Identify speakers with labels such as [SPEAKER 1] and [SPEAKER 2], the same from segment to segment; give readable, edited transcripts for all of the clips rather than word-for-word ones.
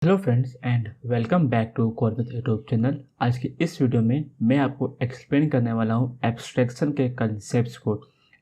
[SPEAKER 1] Hello friends and welcome back to कोरविथ YouTube channel. आज की इस वीडियो में मैं आपको एक्सप्लेन करने वाला हूँ एब्स्ट्रैक्शन के कंसेप्ट्स को।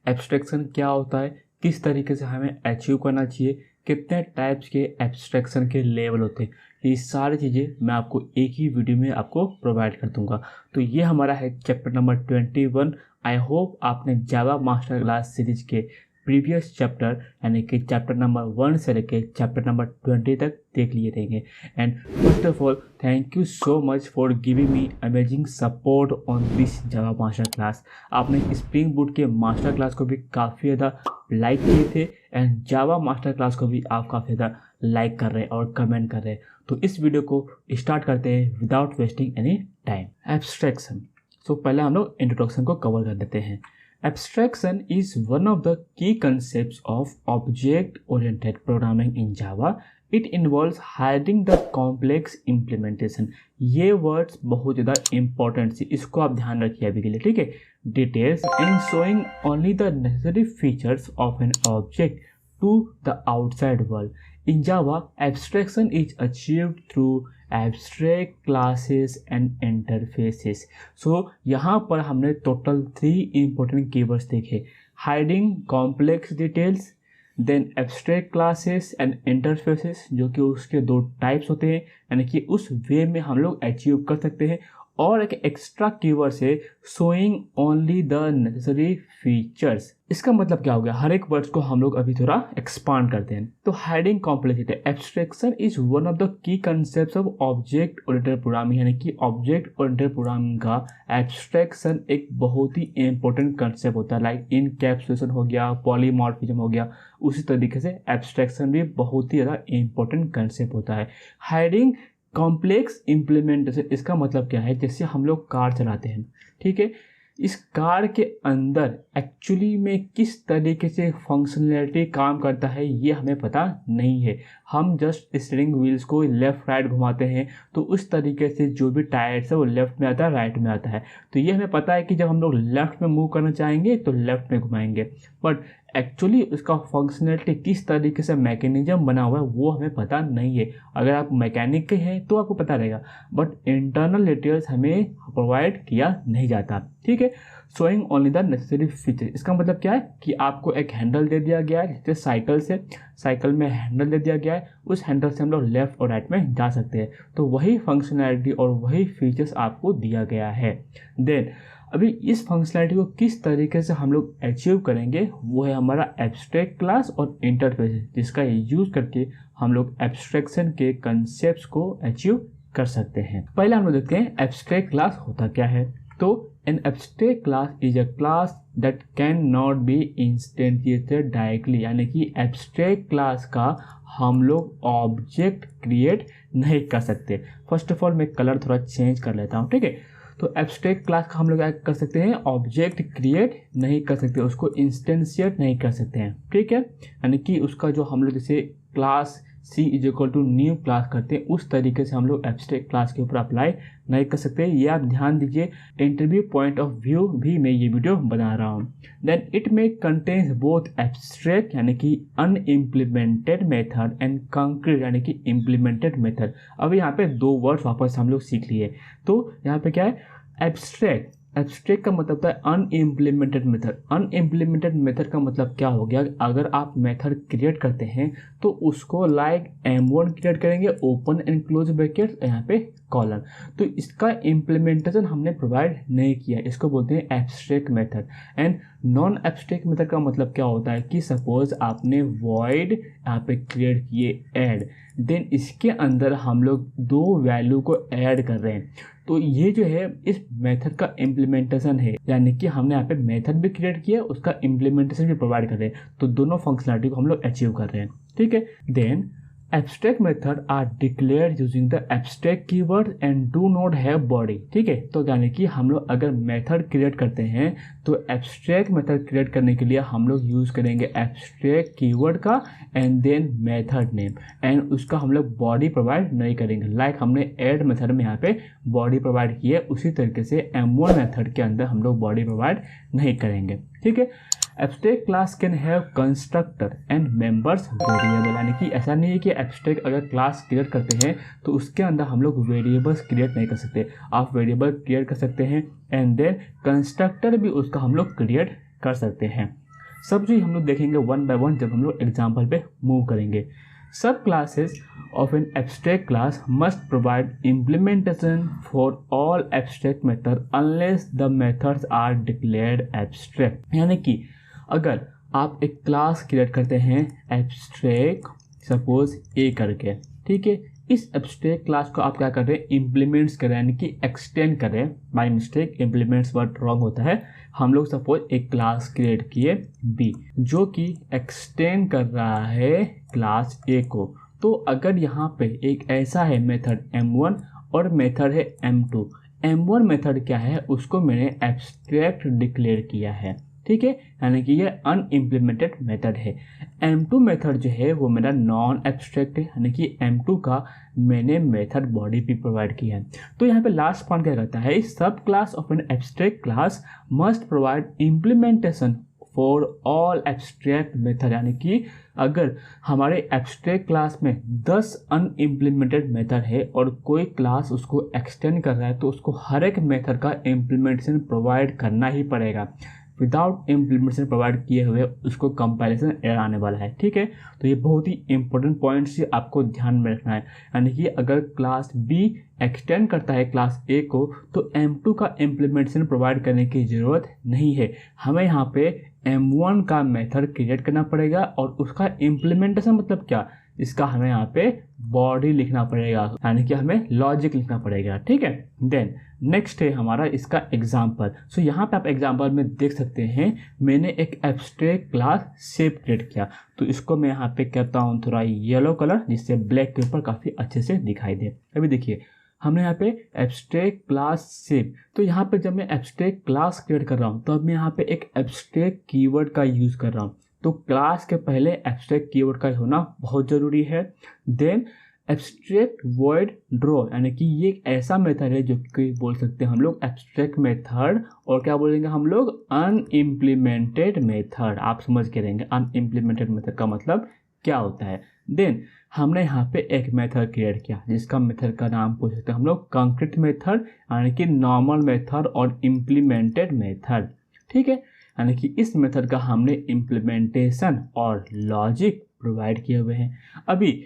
[SPEAKER 1] एब्स्ट्रैक्शन क्या होता है, किस तरीके से हमें अचीव करना चाहिए, कितने टाइप्स के एब्स्ट्रैक्शन के लेवल होते हैं, ये सारी चीज़ें मैं आपको एक ही वीडियो में आपको प्रोवाइड कर दूंगा। तो ये हमारा है चैप्टर नंबर 21। आई होप आपने जावा मास्टर क्लास सीरीज के प्रीवियस चैप्टर यानी कि चैप्टर नंबर 1 से लेके चैप्टर नंबर 20 तक देख लिए रहेंगे। And first of all thank you so much for giving me amazing support on this Java master class. आपने स्प्रिंग बूट के मास्टर क्लास को भी काफ़ी ज़्यादा लाइक किए थे एंड जावा मास्टर क्लास को भी आप काफ़ी ज़्यादा लाइक कर रहे हैं और कमेंट कर रहे हैं। तो इस वीडियो को स्टार्ट करते हैं without wasting any time. Abstraction. So पहले हम लोग इंट्रोडक्शन को कवर कर देते हैं। Abstraction is one of the key concepts of object-oriented programming in Java. It involves hiding the complex implementation. ये वर्ड्स बहुत ज़्यादा इंपॉर्टेंट सी, इसको आप ध्यान रखिए अभी के लिए, ठीक है। Details and showing only the necessary features of an object to the outside world. In Java, abstraction is achieved through abstract classes and interfaces. So यहाँ पर हमने टोटल 3 important keywords देखे, hiding complex details, then abstract classes and interfaces, जो कि उसके 2 types होते हैं, यानी कि उस वे में हम लोग अचीव कर सकते हैं। और एक एक्स्ट्रा कीवर्ड से showing only the necessary features. इसका मतलब क्या हो गया, हर एक वर्ड्स को हम लोग अभी थोड़ा एक्सपांड करते हैं। तो hiding complexity, abstraction is one of the key concepts of object oriented programming, यानी कि ऑब्जेक्ट ओरिएंटेड प्रोग्रामिंग का एब्स्ट्रैक्शन एक बहुत ही इंपॉर्टेंट कंसेप्ट होता है। लाइक इनकैप्सुलेशन हो गया, पॉलीमॉर्फिज्म हो गया, उसी तरीके से एब्स्ट्रैक्शन भी बहुत ही ज़्यादा इंपॉर्टेंट कंसेप्ट होता है। हाइडिंग कॉम्प्लेक्स इम्प्लीमेंटेशन, इसका मतलब क्या है, जैसे हम लोग कार चलाते हैं, ठीक है, इस कार के अंदर एक्चुअली में किस तरीके से फंक्शनैलिटी काम करता है ये हमें पता नहीं है। हम जस्ट स्टीयरिंग व्हील्स को लेफ़्ट राइट घुमाते हैं तो उस तरीके से जो भी टायर्स है वो लेफ़्ट में आता है, राइट में आता है। तो ये हमें पता है कि जब हम लोग लेफ़्ट में मूव करना चाहेंगे तो लेफ़्ट में घुमाएंगे, बट एक्चुअली उसका फंक्शनैलिटी किस तरीके से मैकेनिज्म बना हुआ है वो हमें पता नहीं है। अगर आप मैकेनिक के हैं तो आपको पता रहेगा, बट इंटरनल डिटेल्स हमें प्रोवाइड किया नहीं जाता, ठीक है। Showing only the necessary feature, इसका मतलब क्या है कि आपको एक हैंडल दे दिया गया है, जैसे साइकिल में हैंडल दे दिया गया है, उस हैंडल से हम लोग लेफ़्ट और राइट में जा सकते हैं। तो वही फंक्शनैलिटी और वही फीचर्स आपको दिया गया है। देन अभी इस फंक्शनैलिटी को किस तरीके से हम लोग अचीव करेंगे वो है हमारा एब्स्ट्रैक्ट क्लास और इंटरफेस, जिसका यूज़ करके हम लोग एब्स्ट्रैक्शन के कंसेप्ट्स को अचीव कर सकते हैं। पहले हम लोग देखते हैं एब्स्ट्रैक्ट क्लास होता क्या है। तो an abstract class is a class that can not be instantiated directly, यानी कि एब्स्ट्रैक्ट क्लास का हम लोग ऑब्जेक्ट क्रिएट नहीं कर सकते। फर्स्ट ऑफ ऑल मैं कलर थोड़ा चेंज कर लेता हूँ, ठीक है। तो एब्स्ट्रैक्ट क्लास का हम लोग क्या कर सकते हैं, ऑब्जेक्ट क्रिएट नहीं कर सकते, उसको इंस्टेंशिएट नहीं कर सकते हैं, ठीक है। यानी कि उसका जो हम लोग जैसे class C is equal to new class करते हैं उस तरीके से हम लोग एब्स्ट्रैक्ट क्लास के ऊपर अप्लाई नहीं कर सकते। ये आप ध्यान दीजिए, इंटरव्यू पॉइंट ऑफ व्यू भी मैं ये वीडियो बना रहा हूँ। देन इट में कंटेन्स बोथ एब्स्ट्रैक्ट यानी कि अनइम्प्लीमेंटेड मेथड एंड कंक्रीट यानी कि इम्प्लीमेंटेड मेथड। अब यहाँ पे 2 वर्ड्स वापस हम लोग सीख लिए। तो यहाँ पे क्या है, एब्स्ट्रैक्ट का मतलब होता है अनइम्प्लीमेंटेड मेथड। अनइम्प्लीमेंटेड मेथड का मतलब क्या हो गया, अगर आप मेथड क्रिएट करते हैं तो उसको लाइक M1 क्रिएट करेंगे, ओपन एंड क्लोज ब्रैकेट, यहाँ पे कॉलन, तो इसका इम्प्लीमेंटेशन हमने प्रोवाइड नहीं किया, इसको बोलते हैं abstract method. And non abstract method का मतलब क्या होता है कि सपोज आपने वॉइड यहाँ पे क्रिएट किए ऐड, देन इसके अंदर हम लोग 2 वैल्यू को ऐड कर रहे हैं, तो ये जो है इस मेथड का इम्प्लीमेंटेशन है, यानी कि हमने यहाँ पे मेथड भी क्रिएट किया, उसका इम्प्लीमेंटेशन भी प्रोवाइड कर रहे हैं, तो दोनों फंक्शनलिटी को हम लोग अचीव कर रहे हैं, ठीक है। Then abstract method are declared using the abstract keyword and do not have body, ठीक है। तो यानी कि हम लोग अगर मेथड क्रिएट करते हैं तो एब्स्ट्रैक्ट मेथड क्रिएट करने के लिए हम लोग यूज़ करेंगे एब्स्ट्रैक्ट कीवर्ड का and then method name, and उसका हम लोग बॉडी प्रोवाइड नहीं करेंगे। लाइक हमने ऐड मेथड में यहाँ पे बॉडी प्रोवाइड की है, उसी तरीके से M1 मेथड के अंदर हम लोग बॉडी प्रोवाइड नहीं करेंगे, ठीक है। Abstract class can have constructor and members variable, यानी कि ऐसा नहीं है कि एब्स्ट्रैक्ट अगर क्लास क्रिएट करते हैं तो उसके अंदर हम लोग वेरिएबल्स क्रिएट नहीं कर सकते। आप वेरिएबल क्रिएट कर सकते हैं एंड देन कंस्ट्रक्टर भी उसका हम लोग क्रिएट कर सकते हैं। सब चीज़ हम लोग देखेंगे वन बाय वन जब हम लोग एग्जाम्पल पे मूव करेंगे। सब classes of an abstract class must provide implementation for all abstract method unless the methods are declared abstract। यानी कि अगर आप एक क्लास क्रिएट करते हैं abstract सपोज A करके, ठीक है, इस abstract क्लास को आप क्या कर रहे हैं, इम्प्लीमेंट्स कर रहे हैं, यानी कि एक्सटेंड कर रहे हैं। By mistake implements word wrong होता है। हम लोग सपोज एक क्लास क्रिएट किए B जो कि एक्सटेंड कर रहा है क्लास A को। तो अगर यहाँ पे एक ऐसा है मेथड M1 और मेथड है M2, M1 मेथड क्या है, उसको मैंने एब्स्ट्रैक्ट डिक्लेयर किया है, ठीक है, यानी कि ये अनइम्प्लीमेंटेड मेथड है। M2 मेथड जो है वो मेरा नॉन एब्स्ट्रैक्ट है, यानी कि M2 का मैंने मेथड बॉडी भी प्रोवाइड किया है। तो यहाँ पे लास्ट पॉइंट क्या कहता है, सब class of N abstract class must provide implementation for all abstract method, यानी कि अगर हमारे एब्स्ट्रैक्ट क्लास में 10 अनइम्प्लीमेंटेड मेथड है और कोई क्लास उसको एक्सटेंड कर रहा है तो उसको हर एक मेथड का इम्प्लीमेंटेशन प्रोवाइड करना ही पड़ेगा। विदाउट इम्प्लीमेंटेशन प्रोवाइड किए हुए उसको कंपैरिजन एरर आने वाला है, ठीक है। तो ये बहुत ही इंपॉर्टेंट पॉइंट्स आपको ध्यान में रखना है, यानी कि अगर क्लास B एक्सटेंड करता है क्लास A को तो M2 का इम्प्लीमेंटेशन प्रोवाइड करने की ज़रूरत नहीं है। हमें यहाँ पे M1 का मेथड क्रिएट करना पड़ेगा और उसका इम्प्लीमेंटेशन मतलब क्या, इसका हमें यहाँ पे बॉडी लिखना पड़ेगा, यानी कि हमें लॉजिक लिखना पड़ेगा, ठीक है। देन नेक्स्ट है हमारा इसका एग्जाम्पल। सो यहाँ पे आप एग्जाम्पल में देख सकते हैं मैंने एक एब्स्ट्रैक्ट क्लास शेप क्रिएट किया, तो इसको मैं यहाँ पे करता हूँ थोड़ा येलो कलर जिससे ब्लैक के ऊपर काफ़ी अच्छे से दिखाई दे। अभी देखिए हमने यहाँ पे एब्स्ट्रैक्ट क्लास शेप, तो यहाँ पे जब मैं एब्स्ट्रैक्ट क्लास क्रिएट कर रहा हूँ तो अब मैं यहाँ पे एक एब्स्ट्रैक्ट कीवर्ड का यूज़ कर रहा हूँ। तो क्लास के पहले एब्स्ट्रैक्ट कीवर्ड का होना बहुत ज़रूरी है। देन एब्स्ट्रैक्ट वॉइड ड्रॉ, यानी कि ये एक ऐसा मेथड है जो कि बोल सकते हैं हम लोग एब्स्ट्रैक्ट मेथड, और क्या बोलेंगे हम लोग, अनइम्प्लीमेंटेड मेथड। आप समझ के रहेंगे अनइम्प्लीमेंटेड मेथड का मतलब क्या होता है। देन हमने यहाँ पे एक मेथड क्रिएट किया जिसका मेथड का नाम पूछ सकते हैं हम लोग कंक्रीट मेथड, यानी कि नॉर्मल मेथड और इम्प्लीमेंटेड मेथड, ठीक है। यानी कि इस मेथड का हमने इम्प्लीमेंटेशन और लॉजिक प्रोवाइड किए हुए हैं। अभी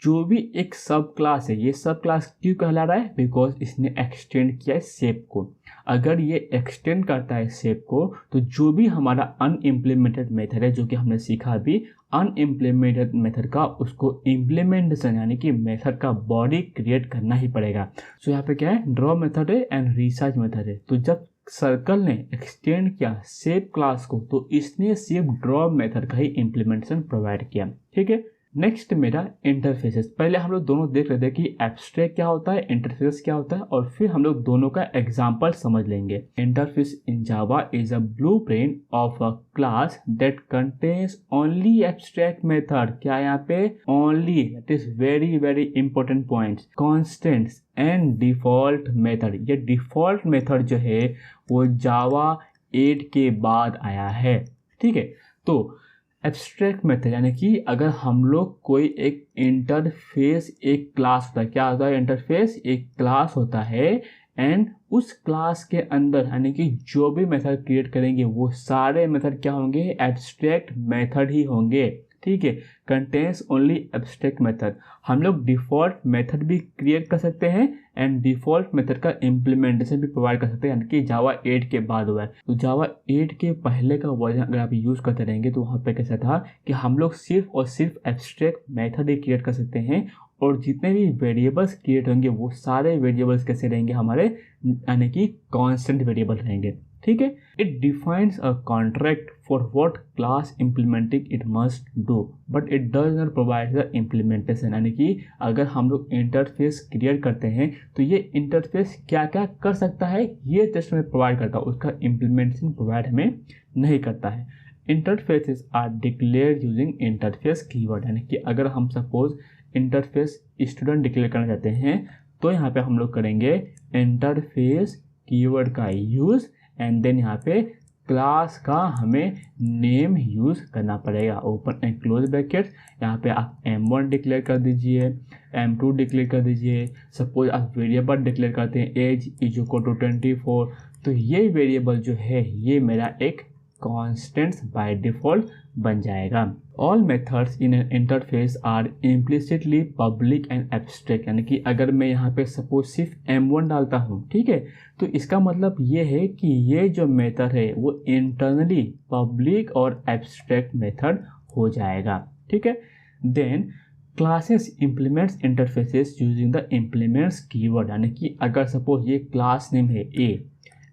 [SPEAKER 1] जो भी एक सब क्लास है, ये सब क्लास क्यों कहला रहा है, बिकॉज इसने एक्सटेंड किया है शेप को। अगर ये एक्सटेंड करता है शेप को तो जो भी हमारा अनइम्प्लीमेंटेड मेथड है, जो कि हमने सीखा अभी, अनइम्प्लीमेंटेड मेथड का उसको इम्प्लीमेंटेशन यानी कि मेथड का बॉडी क्रिएट करना ही पड़ेगा। सो यहाँ पे क्या है, ड्रॉ मेथड है एंड रिसाइज मेथड है। तो जब सर्कल ने एक्सटेंड किया शेप क्लास को तो इसने सिर्फ ड्रॉ मेथड का ही इम्प्लीमेंटेशन प्रोवाइड किया, ठीक है। नेक्स्ट मेरा इंटरफेसेस। पहले हम लोग दोनों देख रहे थे कि एब्स्ट्रैक्ट क्या होता है, इंटरफेस क्या होता है, और फिर हम लोग दोनों का एग्जांपल समझ लेंगे। Interface in Java is a blueprint of a class that contains only abstract method. क्या यहाँ पे only, that is very very important points, constants and default method. ये डिफॉल्ट मेथड जो है वो जावा 8 के बाद आया है, ठीक है। तो एब्स्ट्रैक्ट मेथड यानी कि अगर हम लोग कोई एक इंटरफेस, एक क्लास होता है, क्या होता है, इंटरफेस एक क्लास होता है एंड उस क्लास के अंदर यानी कि जो भी मेथड क्रिएट करेंगे वो सारे मेथड क्या होंगे, एब्स्ट्रैक्ट मेथड ही होंगे, ठीक है। Contains only abstract method. हम लोग डिफ़ॉल्ट मेथड भी क्रिएट कर सकते हैं एंड डिफ़ॉल्ट मेथड का इम्प्लीमेंटेशन भी प्रोवाइड कर सकते हैं, यानी कि जावा 8 के बाद हुआ है। तो जावा 8 के पहले का वर्जन अगर आप यूज़ करते रहेंगे तो वहाँ पे कैसा था कि हम लोग सिर्फ और सिर्फ एब्स्ट्रैक्ट मेथड ही क्रिएट कर सकते हैं और जितने भी वेरिएबल्स क्रिएट होंगे वो सारे वेरिएबल्स कैसे रहेंगे हमारे, यानी कि कॉन्स्टेंट वेरिएबल रहेंगे, ठीक है। It defines a contract for what class implementing it must do but it does not provide the implementation. यानी कि अगर हम लोग इंटरफेस क्रिएट करते हैं तो ये इंटरफेस क्या क्या कर सकता है ये जस्ट हमें प्रोवाइड करता है, उसका इम्प्लीमेंटेशन प्रोवाइड हमें नहीं करता है। Interfaces are declared using interface keyword, यानी कि अगर हम सपोज इंटरफेस स्टूडेंट डिक्लेयर करना चाहते हैं तो यहाँ पे हम लोग करेंगे इंटरफेस कीवर्ड का यूज़ एंड देन यहाँ पे क्लास का हमें नेम यूज़ करना पड़ेगा। ओपन एंड क्लोज ब्रैकेट्स, यहाँ पे आप m1 डिक्लेयर कर दीजिए, m2 डिक्लेयर कर दीजिए। सपोज आप वेरिएबल डिक्लेयर करते हैं एज इज इक्वल टू 24, तो ये वेरिएबल जो है ये मेरा एक कॉन्स्टेंट्स बाय डिफ़ॉल्ट बन जाएगा। All methods in an interface are implicitly public and abstract, यानी कि अगर मैं यहाँ पे सपोज सिर्फ m1 डालता हूँ, ठीक है, तो इसका मतलब ये है कि ये जो मेथड है वो इंटरनली पब्लिक और एब्स्ट्रैक्ट मेथड हो जाएगा, ठीक है। Then classes implements interfaces using the implements keyword, यानी कि अगर सपोज ये क्लास नेम है ए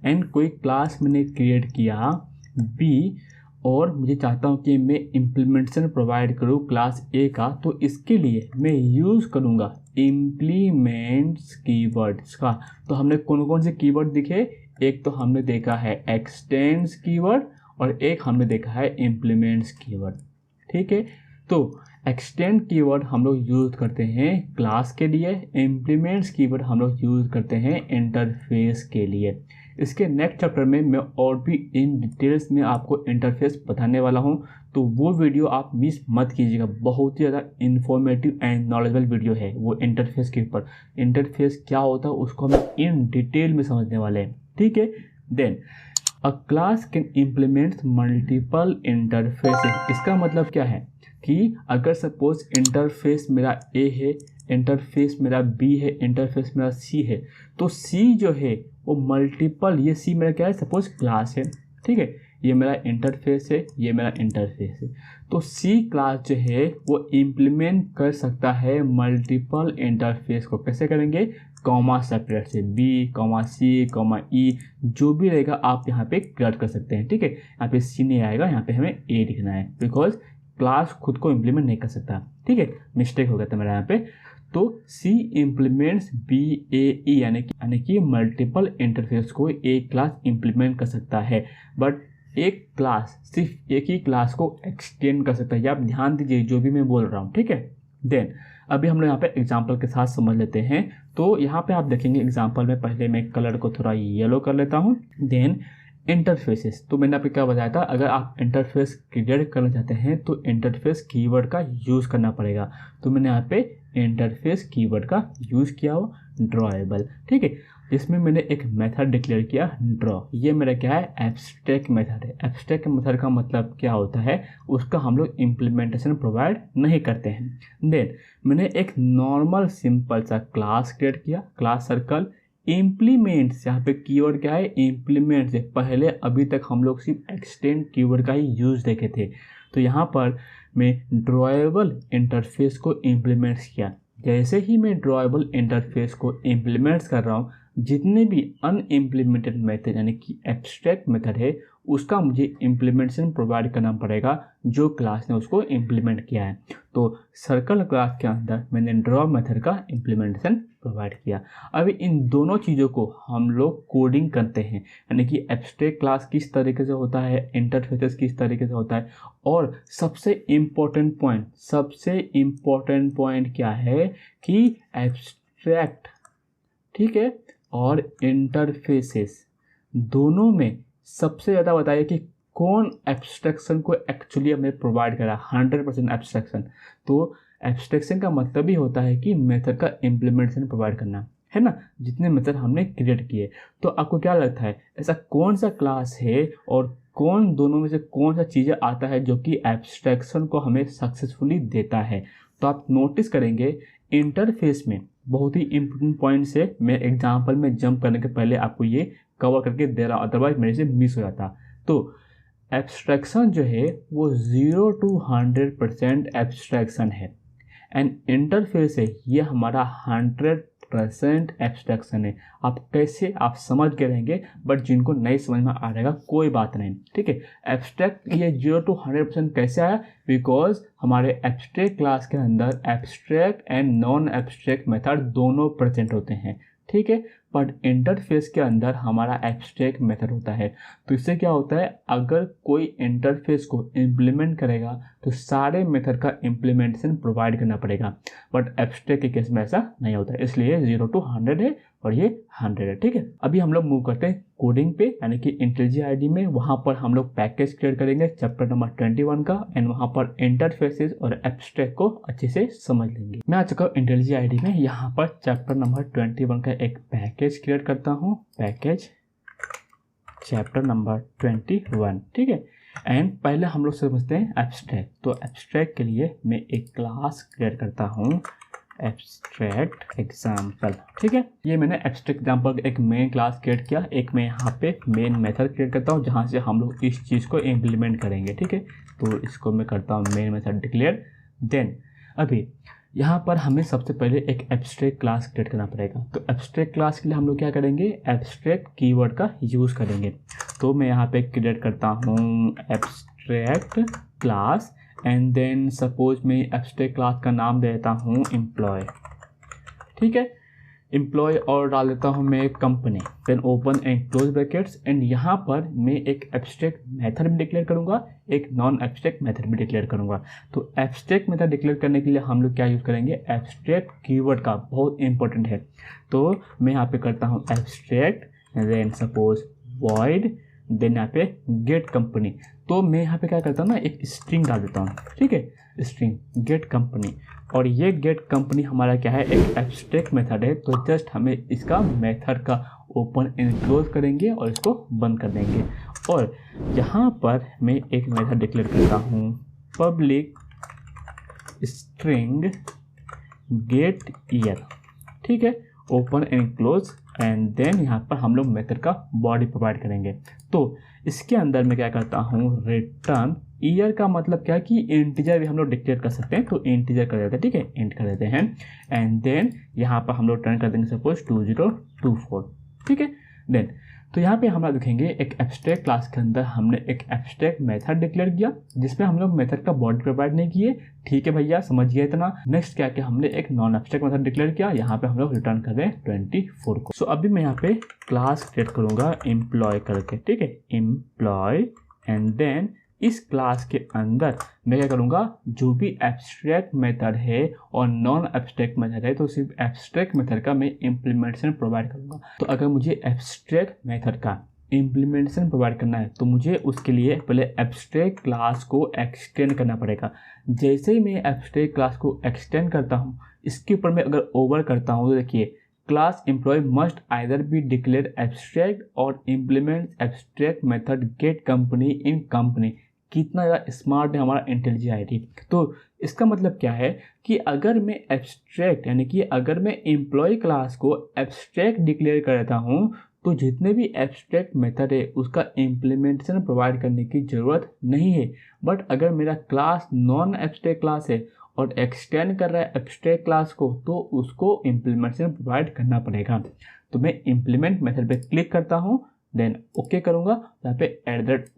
[SPEAKER 1] एंड कोई क्लास मैंने क्रिएट किया बी और मुझे चाहता हूँ कि मैं इम्प्लीमेंटेशन प्रोवाइड करूँ क्लास ए का, तो इसके लिए मैं यूज़ करूँगा इम्प्लीमेंट्स कीवर्ड्स का। तो हमने कौन कौन से कीवर्ड दिखे, एक तो हमने देखा है एक्सटेंड्स कीवर्ड और एक हमने देखा है इम्प्लीमेंट्स कीवर्ड, ठीक है। तो एक्सटेंड कीवर्ड हम लोग यूज़ करते हैं क्लास के लिए, इम्प्लीमेंट्स कीवर्ड हम लोग यूज़ करते हैं इंटरफेस के लिए। इसके नेक्स्ट चैप्टर में मैं और भी इन डिटेल्स में आपको इंटरफेस बताने वाला हूं, तो वो वीडियो आप मिस मत कीजिएगा। बहुत ही ज़्यादा इन्फॉर्मेटिव एंड नॉलेजेबल वीडियो है वो इंटरफेस के ऊपर। इंटरफेस क्या होता है उसको हम इन डिटेल में समझने वाले हैं, ठीक है। Then a class can implement multiple interfaces, इसका मतलब क्या है कि अगर सपोज इंटरफेस मेरा ए है, इंटरफेस मेरा बी है, इंटरफेस मेरा सी है, तो सी जो है वो मल्टीपल, ये सी मेरा क्या है, सपोज क्लास है, ठीक है, ये मेरा इंटरफेस है, ये मेरा इंटरफेस है। तो सी क्लास जो है वो इम्प्लीमेंट कर सकता है मल्टीपल इंटरफेस को। कैसे करेंगे, कॉमा सेपरेट से बी कॉमा सी कॉमा ई जो भी रहेगा आप यहाँ पे क्रिएट कर सकते हैं, ठीक है। यहाँ पे सी नहीं आएगा, यहाँ पे हमें ए लिखना है बिकॉज क्लास खुद को इम्प्लीमेंट नहीं कर सकता, ठीक है, मिस्टेक हो गया था मेरा यहाँ पे। तो सी इम्प्लीमेंट्स बी ए ई, यानी कि मल्टीपल इंटरफेस को एक क्लास इम्प्लीमेंट कर सकता है, बट एक क्लास सिर्फ एक ही क्लास को एक्सटेंड कर सकता है। आप ध्यान दीजिए जो भी मैं बोल रहा हूँ, ठीक है। देन अभी हम लोग यहाँ पे एग्जांपल के साथ समझ लेते हैं। तो यहाँ पे आप देखेंगे एग्जांपल में, पहले मैं कलर को थोड़ा येलो कर लेता हूँ। देन इंटरफेसेस, तो मैंने आपको क्या बताया था, अगर आप इंटरफेस क्रिएट करना चाहते हैं तो इंटरफेस कीवर्ड का यूज़ करना पड़ेगा। तो मैंने यहाँ पे इंटरफेस कीवर्ड का यूज़ किया हो ड्रॉएबल, ठीक है, जिसमें मैंने एक मेथड डिक्लेयर किया ड्रॉ। ये मेरा क्या है, एब्स्ट्रैक्ट मेथड है। एब्स्ट्रैक्ट मेथड का मतलब क्या होता है, उसका हम लोग इम्प्लीमेंटेशन प्रोवाइड नहीं करते हैं। देन मैंने एक नॉर्मल सिंपल सा क्लास क्रिएट किया, क्लास सर्कल इम्प्लीमेंट्स, यहाँ पे कीवर्ड क्या है, इम्प्लीमेंट्स है। पहले अभी तक हम लोग सिर्फ एक्सटेंड कीवर्ड का ही यूज़ देखे थे, तो यहाँ पर मैं ड्रॉएबल इंटरफेस को इम्प्लीमेंट्स किया। जैसे ही मैं ड्रॉएबल इंटरफेस को इम्प्लीमेंट्स कर रहा हूँ, जितने भी अनइम्प्लीमेंटेड मेथड यानी कि एब्स्ट्रैक्ट मेथड है उसका मुझे इम्प्लीमेंटेशन प्रोवाइड करना पड़ेगा जो क्लास ने उसको इम्प्लीमेंट किया है। तो सर्कल क्लास के अंदर मैंने ड्रॉ मेथड का इम्प्लीमेंटेशन प्रोवाइड किया। अभी इन दोनों चीज़ों को हम लोग कोडिंग करते हैं, यानी कि एब्स्ट्रैक्ट क्लास किस तरीके से होता है, इंटरफेसेस किस तरीके से होता है, और सबसे इम्पोर्टेंट पॉइंट क्या है कि एब्स्ट्रैक्ट, ठीक है, और इंटरफेसेस दोनों में सबसे ज़्यादा बताइए कि कौन एब्स्ट्रैक्शन को एक्चुअली हमें प्रोवाइड करा, 100% एब्स्ट्रैक्शन। तो एब्स्ट्रैक्शन का मतलब ही होता है कि मेथड का इम्प्लीमेंटेशन प्रोवाइड करना, है ना, जितने मेथड हमने क्रिएट किए। तो आपको क्या लगता है ऐसा कौन सा क्लास है और कौन दोनों में से कौन सा चीज़ें आता है जो कि एब्स्ट्रैक्शन को हमें सक्सेसफुली देता है? तो आप नोटिस करेंगे इंटरफेस में बहुत ही इम्पोर्टेंट पॉइंट से मैं एग्जाम्पल में जंप करने के पहले आपको ये कवर करके दे रहा, अदरवाइज मेरे से मिस हो जाता। तो एब्स्ट्रैक्शन जो है वो 0 to 100% एब्स्ट्रैक्शन है, एंड इंटरफेस है ये हमारा 100% एब्स्ट्रैक्शन है। आप कैसे, आप समझ के रहेंगे, बट जिनको नहीं समझ में आ रहेगा कोई बात नहीं, ठीक है। एब्स्ट्रैक्ट ये 0 to 100% कैसे आया, बिकॉज हमारे एब्स्ट्रैक्ट क्लास के अंदर abstract and non abstract method दोनों प्रेजेंट होते हैं, ठीक है। बट इंटरफेस के अंदर हमारा एब्स्ट्रैक्ट मेथड होता है। तो इससे क्या होता है, अगर कोई इंटरफेस को इम्प्लीमेंट करेगा तो सारे मेथड का इम्प्लीमेंटेशन प्रोवाइड करना पड़ेगा, बट एब्स्ट्रैक्ट के केस में ऐसा नहीं होता है, इसलिए 0 to 100 है और ये 100 है। ठीक है, अभी हम लोग मूव करते हैं कोडिंग पे, यानी कि इंटेलिजी आईडी में। वहाँ पर हम लोग पैकेज क्रिएट करेंगे चैप्टर नंबर 21 का, एंड वहाँ पर इंटरफेसेस और एब्स्ट्रैक्ट को अच्छे से समझ लेंगे। मैं आ चुका हूँ इंटेलिजी आईडी में। यहाँ पर चैप्टर नंबर 21 का एक पैकेज क्रिएट करता हूँ, पैकेज चैप्टर नंबर 21। ठीक है, एंड पहले हम लोग समझते हैं एब्स्ट्रैक्ट। तो एब्स्ट्रैक्ट के लिए मैं एक क्लास क्रिएट करता हूँ, एब्स्ट्रैक्ट एग्जाम्पल। ठीक है, ये मैंने एब्स्ट्रैक्ट एग्जाम्पल एक मेन क्लास क्रिएट किया। एक मैं यहाँ पे मेन मेथड क्रिएट करता हूँ जहाँ से हम लोग इस चीज़ को इम्प्लीमेंट करेंगे। ठीक है, तो इसको मैं करता हूँ मेन मेथड डिक्लेयर। देन अभी यहाँ पर हमें सबसे पहले एक एब्स्ट्रैक्ट क्लास क्रिएट करना पड़ेगा। तो एब्स्ट्रैक्ट क्लास के लिए हम लोग क्या करेंगे, एब्स्ट्रैक्ट कीवर्ड का यूज़ करेंगे। तो मैं यहाँ पे क्रिएट करता हूँ abstract class, and then suppose मैं एब्स्ट्रैक्ट क्लास का नाम दे देता हूँ एम्प्लॉय। ठीक है, एम्प्लॉय और डाल देता हूँ मैं company, then open and close brackets. And यहाँ पर मैं एक एब्स्ट्रैक्ट मेथड भी डिक्लेयर करूँगा, एक नॉन एब्स्ट्रैक्ट मेथड भी डिक्लेयर करूँगा। तो एब्स्ट्रैक्ट मेथड डिक्लेयर करने के लिए हम लोग क्या यूज़ करेंगे, एब्स्ट्रैक्ट कीवर्ड का, बहुत इंपॉर्टेंट है। तो मैं यहाँ पे करता हूँ abstract, then suppose void, then यहाँ पे गेट कंपनी। तो मैं यहाँ पे क्या करता हूँ ना, एक स्ट्रिंग डाल देता हूँ। ठीक है, स्ट्रिंग गेट कंपनी, और ये गेट कंपनी हमारा क्या है, एक एब्स्ट्रैक्ट मेथड है। तो जस्ट हमें इसका मेथड का ओपन एंड क्लोज करेंगे और इसको बंद कर देंगे। और यहाँ पर मैं एक मेथड डिक्लेयर करता हूँ पब्लिक स्ट्रिंग गेट ईयर। ठीक है, open and close, and then यहाँ पर हम लोग मेथड का बॉडी प्रोवाइड करेंगे। तो इसके अंदर मैं क्या करता हूँ, रिटर्न ईयर का मतलब क्या है कि इंटीजर भी हम लोग डिक्लेयर कर सकते हैं। तो इंटीजर कर देते हैं, ठीक है, इंट कर देते हैं। एंड देन यहाँ पर हम लोग टर्न कर देंगे सपोज 2024। ठीक है, देन तो यहाँ पे हम लोग देखेंगे एक एब्स्ट्रैक्ट क्लास के अंदर हमने एक एब्स्ट्रैक्ट मेथड डिक्लेयर किया जिसमें हम लोग मेथड का बॉडी प्रोवाइड नहीं किए। ठीक है भैया, समझिए इतना। नेक्स्ट क्या किया, हमने एक नॉन एब्स्ट्रैक्ट मेथड डिक्लेयर किया, यहाँ पे हम लोग रिटर्न कर रहे हैं 24 को। सो अभी मैं यहाँ पे क्लास क्रिएट करूँगा एम्प्लॉय करके। ठीक है, एम्प्लॉय, एंड देन इस क्लास के अंदर मैं क्या करूँगा, जो भी एब्स्ट्रैक्ट मेथड है और नॉन एब्स्ट्रैक्ट मेथड है, तो सिर्फ एब्स्ट्रैक्ट मेथड का मैं इम्प्लीमेंटेशन प्रोवाइड करूँगा। तो अगर मुझे एब्स्ट्रैक्ट मेथड का इम्प्लीमेंटेशन प्रोवाइड करना है तो मुझे उसके लिए पहले एब्स्ट्रैक्ट क्लास को एक्सटेंड करना पड़ेगा। जैसे ही मैं एब्स्ट्रैक्ट क्लास को एक्सटेंड करता हूँ, इसके ऊपर मैं अगर ओवर करता हूँ तो देखिए, class employ must either be declare abstract और implement abstract method get company in company. कितना ज़्यादा स्मार्ट है हमारा इंटेलिजी आईडी। तो इसका मतलब क्या है कि अगर मैं एब्स्ट्रैक्ट यानी कि अगर मैं एम्प्लॉय क्लास को एब्स्ट्रैक्ट डिक्लेयर कर देता हूँ तो जितने भी एब्स्ट्रैक्ट मेथड है उसका इम्प्लीमेंटेशन प्रोवाइड करने की ज़रूरत नहीं है। बट अगर मेरा क्लास नॉन एब्स्ट्रैक्ट क्लास है और एक्सटेंड कर रहा है एब्स्ट्रैक्ट क्लास को, तो उसको इम्प्लीमेंटेशन प्रोवाइड करना पड़ेगा। तो मैं इम्प्लीमेंट मेथड पे क्लिक करता हूँ, देन ओके करूँगा। यहाँ पे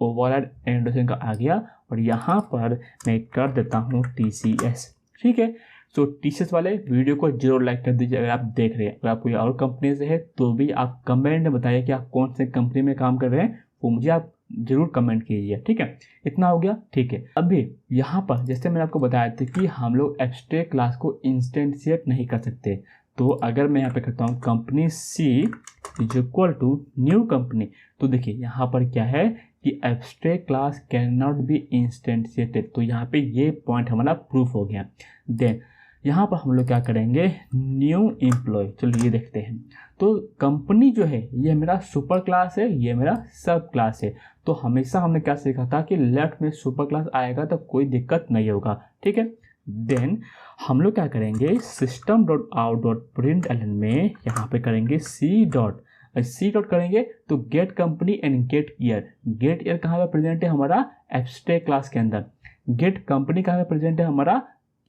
[SPEAKER 1] ओवरराइड एंडोसेशन का आ गया, और यहाँ पर मैं कर देता हूँ TCS। ठीक है, सो TCS वाले वीडियो को जरूर लाइक कर दीजिए अगर आप देख रहे हैं। अगर आप कोई और कंपनी से है तो भी आप कमेंट में बताइए कि आप कौन से कंपनी में काम कर रहे हैं, वो मुझे आप जरूर कमेंट कीजिए। ठीक है, इतना हो गया। ठीक है, अभी यहाँ पर जैसे मैंने आपको बताया था कि हम लोग एब्स्ट्रैक्ट क्लास को इंस्टेंशिएट नहीं कर सकते। तो अगर मैं यहाँ पे करता हूँ company C is equal to new company, तो देखिए यहाँ पर क्या है कि abstract class can not be instantiated. तो यहाँ पे ये पॉइंट हमारा प्रूफ हो गया। देन यहाँ पर हम लोग क्या करेंगे, न्यू एम्प्लॉय। चलो ये देखते हैं। तो कंपनी जो है ये मेरा सुपर क्लास है, ये मेरा सब क्लास है। तो हमेशा हमने क्या सीखा था कि लेफ्ट में सुपर क्लास आएगा तो कोई दिक्कत नहीं होगा। ठीक है, देन हम लोग क्या करेंगे, system.out.println में यहाँ पे करेंगे C डॉट करेंगे तो get company and get year. Get year कहाँ पे प्रेजेंट है, हमारा एब्स्ट्रैक्ट क्लास के अंदर। गेट कंपनी कहाँ पे प्रेजेंट है, हमारा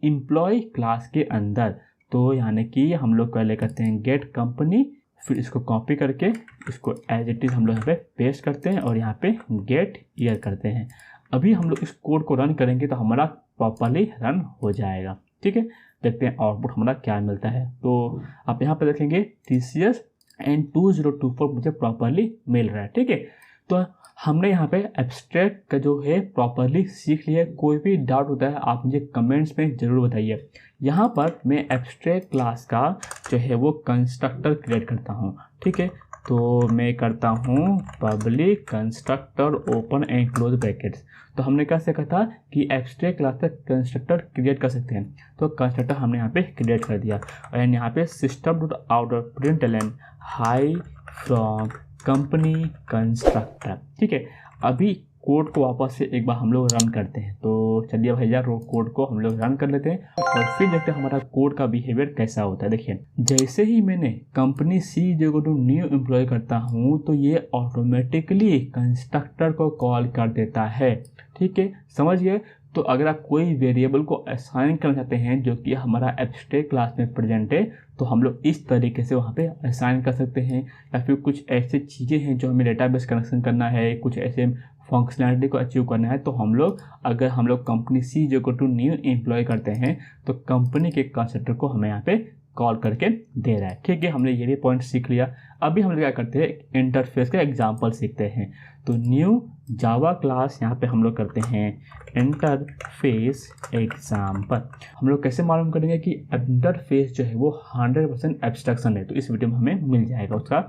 [SPEAKER 1] एम्प्लॉय क्लास के अंदर। तो यानी कि हम लोग पहले करते हैं गेट कंपनी, फिर इसको कॉपी करके इसको एज इट इज हम लोग यहाँ पे पेस्ट करते हैं और यहाँ पे गेट ईयर करते हैं। अभी हम लोग इस कोड को रन करेंगे तो हमारा प्रॉपरली रन हो जाएगा। ठीक है, देखते हैं आउटपुट हमारा क्या मिलता है। तो आप यहाँ पे देखेंगे TCS एंड 2024 मुझे प्रॉपरली मिल रहा है। ठीक है, तो हमने यहाँ पे एब्स्ट्रैक्ट का जो है प्रॉपरली सीख लिया। कोई भी डाउट होता है आप मुझे कमेंट्स में ज़रूर बताइए। यहाँ पर मैं एब्स्ट्रैक्ट क्लास का जो है वो कंस्ट्रक्टर क्रिएट करता हूँ। ठीक है, तो मैं करता हूँ public constructor open and close brackets. तो हमने क्या सीखा था कि एब्स्ट्रैक्ट क्लास का कंस्ट्रक्टर क्रिएट कर सकते हैं, तो कंस्ट्रक्टर हमने यहाँ पे क्रिएट कर दिया। एंड यहाँ पे system dot out println high from company constructor. ठीक है, अभी कोड को वापस से एक बार हम लोग रन करते हैं। तो चलिए भैया कोड को हम लोग रन कर लेते हैं और फिर देखते हैं हमारा कोड का बिहेवियर कैसा होता है। देखिए, जैसे ही मैंने कंपनी सी जो न्यू एम्प्लॉय करता हूँ तो ये ऑटोमेटिकली कंस्ट्रक्टर को कॉल कर देता है। ठीक है, समझ गए। तो अगर आप कोई वेरिएबल को असाइन करना चाहते हैं जो कि हमारा एब्स्ट्रैक्ट क्लास में प्रेजेंट है, तो हम लोग इस तरीके से वहाँ पे असाइन कर सकते हैं। या फिर कुछ ऐसी चीज़ें हैं जो हमें डेटाबेस कनेक्शन करना है, कुछ ऐसे फंक्शनैलिटी को अचीव करना है, तो हम लोग अगर हम लोग कंपनी सी जो न्यू एम्प्लॉय करते हैं तो कंपनी के कंस्ट्रक्टर को हमें यहाँ पे कॉल करके दे रहा है। ठीक है, हमने ये भी पॉइंट सीख लिया। अभी हम लोग क्या करते हैं, इंटरफेस का एग्जांपल सीखते हैं। तो न्यू जावा क्लास यहाँ पे हम लोग करते हैं इंटरफेस एग्जाम्पल। हम लोग कैसे मालूम करेंगे कि इंटरफेस जो है वो 100% एब्स्ट्रैक्शन है, तो इस वीडियो में हमें मिल जाएगा उसका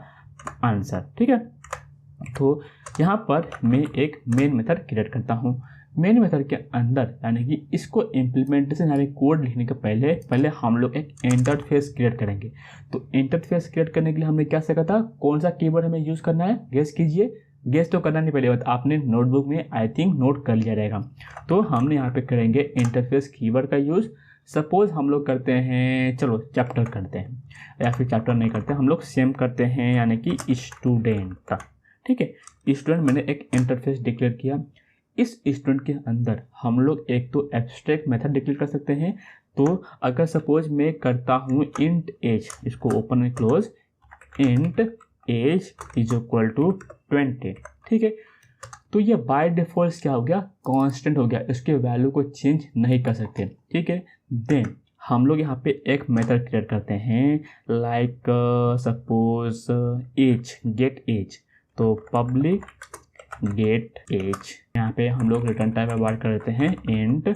[SPEAKER 1] आंसर। ठीक है, तो यहाँ पर मैं एक मेन मेथड क्रिएट करता हूँ। मेन मेथड के अंदर यानी कि इसको इम्प्लीमेंटेशन यानी कोड लिखने के पहले हम लोग एक इंटरफेस क्रिएट करेंगे। तो इंटरफेस क्रिएट करने के लिए हमने क्या सीखा था, कौन सा कीवर्ड हमें यूज़ करना है, गेस कीजिए। गेस तो करना नहीं पहले बात, आपने नोटबुक में आई थिंक नोट कर लिया रहेगा। तो हमने यहाँ पे करेंगे इंटरफेस कीवर्ड का यूज़। सपोज हम लोग करते हैं, चलो चैप्टर करते हैं, या फिर चैप्टर नहीं करते, हम लोग सेम करते हैं यानी कि स्टूडेंट। ठीक है, स्टूडेंट मैंने एक इंटरफेस डिक्लेयर किया। इस स्टूडेंट के अंदर हम लोग एक तो एब्स्ट्रैक्ट मेथड डिक्लेयर कर सकते हैं। तो अगर सपोज मैं करता हूँ इंट एज, इसको open and close, int age is equal to 20। ठीक है, तो ये बाय डिफॉल्ट क्या हो गया, कांस्टेंट हो गया, इसके वैल्यू को चेंज नहीं कर सकते। ठीक है, देन हम लोग यहाँ पे एक मेथड क्रिएट करते हैं like suppose age, get age. तो पब्लिक गेट एज, यहाँ पे हम लोग रिटर्न टाइप व्यवहार कर देते हैं int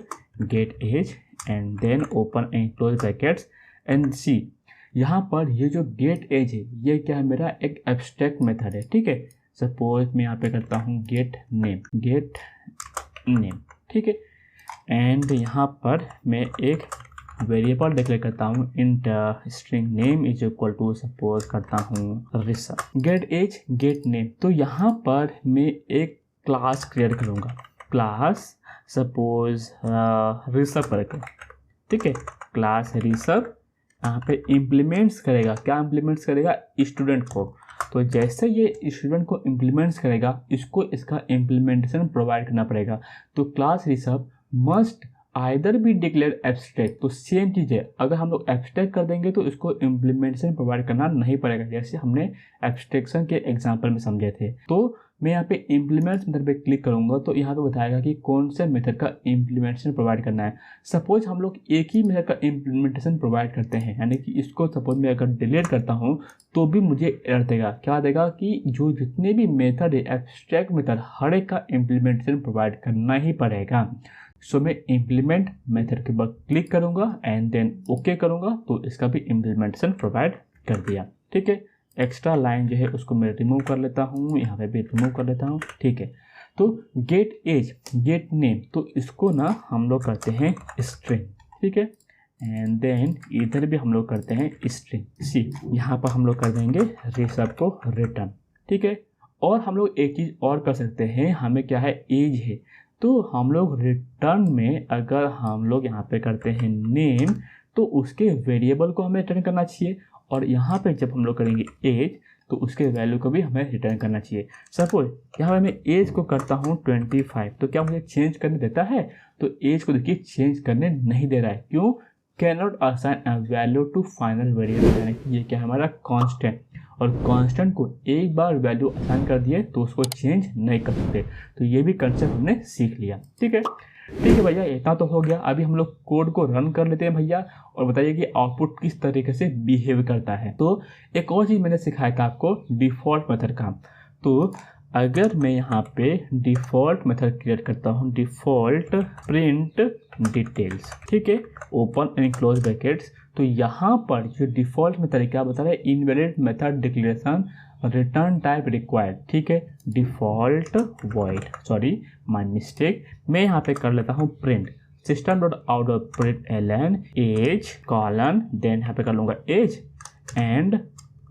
[SPEAKER 1] get age and then open and close brackets and C. यहाँ पर ये जो गेट एज है ये क्या है, मेरा एक एब्स्ट्रैक्ट मेथड है। ठीक है, सपोज मैं यहाँ पे करता हूँ गेट नेम। ठीक है, एंड यहाँ पर मैं एक वेरिएबल डिक्लेयर करता हूँ int string name is equal to suppose करता हूँ Rishabh. Get age get name, तो यहाँ पर मैं एक क्लास क्रिएट करूँगा, क्लास सपोज ऋषभ करके। ठीक है, क्लास ऋषभ यहाँ पे इम्प्लीमेंट्स करेगा, क्या इम्प्लीमेंट्स करेगा, स्टूडेंट को। तो जैसे ये स्टूडेंट को इम्प्लीमेंट्स करेगा, इसको इसका इम्प्लीमेंटेशन प्रोवाइड करना पड़ेगा। तो क्लास ऋषभ मस्ट आइदर भी डिक्लेयर एब्स्ट्रैक्ट। तो सेम चीज़ है, अगर हम लोग एब्स्ट्रैक्ट कर देंगे तो इसको इम्प्लीमेंटेशन प्रोवाइड करना नहीं पड़ेगा, जैसे हमने एब्स्ट्रैक्शन के एग्जांपल में समझे थे। तो मैं यहाँ पे इम्प्लीमेंट्स मेथड पे क्लिक करूँगा तो यहाँ पे बताएगा कि कौन से मेथड का इम्प्लीमेंटेशन प्रोवाइड करना है। सपोज हम लोग एक ही मेथड का इम्प्लीमेंटेशन प्रोवाइड करते हैं, यानी कि इसको सपोज मैं अगर डिलीट करता हूँ तो भी मुझे एरर देगा। क्या देगा कि जो जितने भी मेथड है एब्स्ट्रैक्ट मेथड, हर एक का इम्प्लीमेंटेशन प्रोवाइड करना ही पड़ेगा। सो मैं इम्प्लीमेंट मेथड के बाद क्लिक करूँगा एंड देन ओके करूँगा, तो इसका भी इम्प्लीमेंटेशन प्रोवाइड कर दिया। ठीक है, एक्स्ट्रा लाइन जो है उसको मैं रिमूव कर लेता हूँ, यहाँ पे भी रिमूव कर लेता हूँ। ठीक है, तो गेट एज गेट नेम, तो इसको ना हम लोग करते हैं स्ट्रिंग। ठीक है, एंड देन इधर भी हम लोग करते हैं स्ट्रिंग सी, यहाँ पर हम लोग कर देंगे ऋषभ को रिटर्न। ठीक है, और हम लोग एक चीज़ और कर सकते हैं, हमें क्या है, एज है, तो हम लोग रिटर्न में अगर हम लोग यहाँ पे करते हैं नेम, तो उसके वेरिएबल को हमें रिटर्न करना चाहिए। और यहाँ पे जब हम लोग करेंगे एज, तो उसके वैल्यू को भी हमें रिटर्न करना चाहिए। सपोज यहाँ पे मैं एज को करता हूँ 25, तो क्या मुझे चेंज करने देता है? तो एज को देखिए चेंज करने नहीं दे रहा है। क्यों? Can not assign a value to final variable, यानी कि ये क्या है हमारा कांस्टेंट, और कांस्टेंट को एक बार वैल्यू असाइन कर दिए तो उसको चेंज नहीं कर सकते। तो ये भी कंसेप्ट हमने सीख लिया। ठीक है, ठीक है भैया, इतना तो हो गया। अभी हम लोग कोड को रन कर लेते हैं भैया और बताइए कि आउटपुट किस तरीके से बिहेव करता है। तो एक और चीज़ मैंने सिखाया था आपको, डिफ़ॉल्ट मेथड का। तो अगर मैं यहाँ पे डिफ़ॉल्ट मेथड क्रिएट करता हूँ, डिफ़ॉल्ट प्रिंट डिटेल्स, ठीक है, ओपन एंड क्लोज ब्रैकेट्स, तो यहाँ पर जो डिफ़ॉल्ट में तरीका बता रहा है, invalid method declaration return type required, ठीक है, default void, sorry my mistake, मैं यहाँ पे कर लेता हूँ print system dot out dot print ln age colon, then यहाँ पे कर लूँगा age and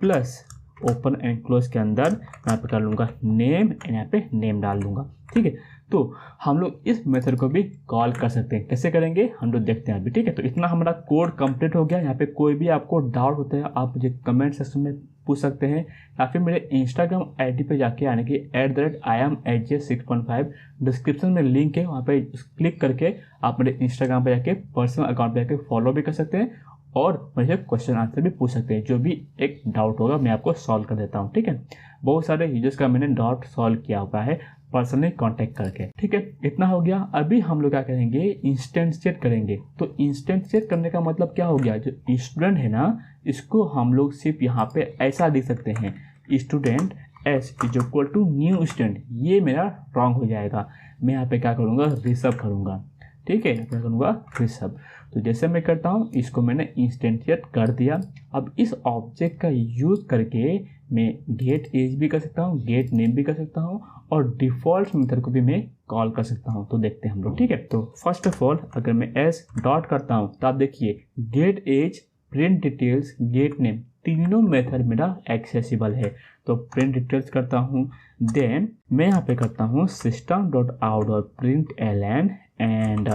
[SPEAKER 1] plus open and close के अंदर यहाँ पे कर लूँगा नेम एंड यहाँ पे नेम डाल दूँगा, ठीक है। तो हम लोग इस मेथड को भी कॉल कर सकते हैं, कैसे करेंगे हम लोग देखते हैं अभी, ठीक है। तो इतना हमारा कोड कंप्लीट हो गया। यहाँ पे कोई भी आपको डाउट होता है आप मुझे कमेंट सेक्शन में पूछ सकते हैं, या फिर मेरे इंस्टाग्राम आईडी पे जाके, यानी कि @IamHJ6.5 डिस्क्रिप्शन में लिंक है, वहाँ पे क्लिक करके आप मेरे इंस्टाग्राम पे जाके पर्सनल अकाउंट पे जाके फॉलो भी कर सकते हैं और मुझे क्वेश्चन आंसर भी पूछ सकते हैं। जो भी एक डाउट होगा मैं आपको सॉल्व कर देता हूँ, ठीक है। बहुत सारे यूजर्स का मैंने डाउट सॉल्व किया हुआ है पर्सनली कांटेक्ट करके, ठीक है। इतना हो गया। अभी हम लोग क्या करेंगे, इंस्टेंशिएट करेंगे। तो इंस्टेंशिएट करने का मतलब क्या हो गया, जो स्टूडेंट है ना, इसको हम लोग सिर्फ यहाँ पे ऐसा लिख सकते हैं, student S is equal to new student. ये मेरा रॉन्ग हो जाएगा। मैं यहाँ पे क्या करूँगा, ऋषभ करूँगा, ठीक है, क्या करूँगा, ऋषभ। तो जैसे मैं करता हूँ, इसको मैंने इंस्टेंशिएट कर दिया। अब इस ऑब्जेक्ट का यूज़ करके मैं गेट एज भी कर सकता हूँ, गेट नेम भी कर सकता हूँ और डिफ़ॉल्ट मेथड को भी मैं कॉल कर सकता हूँ। तो देखते हैं हम लोग, ठीक है। तो फर्स्ट ऑफ ऑल अगर मैं एस डॉट करता हूँ तो आप देखिए get age, print details, get name, तीनों मेथड मेरा एक्सेसिबल है। तो प्रिंट डिटेल्स करता हूँ, देन मैं यहाँ पे करता हूँ system dot out dot print ln and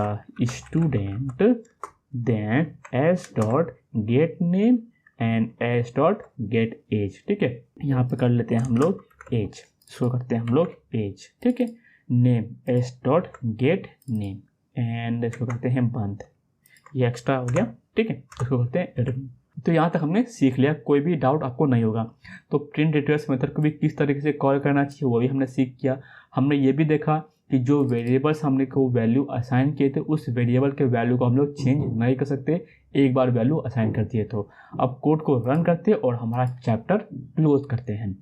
[SPEAKER 1] student, then S dot get name and S dot get age, ठीक है। यहाँ पे कर लेते हैं हम लोग एज, इसको करते हैं हम लोग एज, ठीक है। Name S dot get name and इसको करते हैं बंद, ये एक्स्ट्रा हो गया, ठीक है। इसको करते हैं रिमूव। तो यहाँ तक हमने सीख लिया, कोई भी डाउट आपको नहीं होगा। तो प्रिंट डिटेल्स मेथड को भी किस तरीके से कॉल करना चाहिए वो भी हमने सीख किया। हमने ये भी देखा कि जो वेरिएबल्स हमने को वैल्यू असाइन किए थे, उस वेरिएबल के वैल्यू को हम लोग चेंज नहीं कर सकते एक बार वैल्यू असाइन कर दिए तो। अब कोड को रन करते और हमारा चैप्टर क्लोज करते हैं।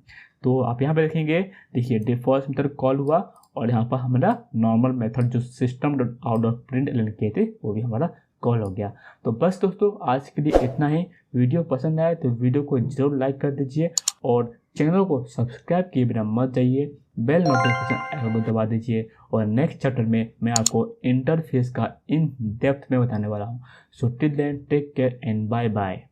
[SPEAKER 1] तो आप यहाँ पे देखेंगे, देखिए डिफ़ॉल्ट मेथड कॉल हुआ और यहाँ पर हमारा नॉर्मल मेथड जो system dot out dot print ln किए थे वो भी हमारा कॉल हो गया। तो बस दोस्तों आज के लिए इतना ही। वीडियो पसंद आए तो वीडियो को जरूर लाइक कर दीजिए और चैनल को सब्सक्राइब किए बिना मत जाइए, बेल नोटिफिकेशन आइकन को दबा दीजिए। और नेक्स्ट चैप्टर में मैं आपको इंटरफेस का इन डेप्थ में बताने वाला हूँ। So till then take care and bye bye.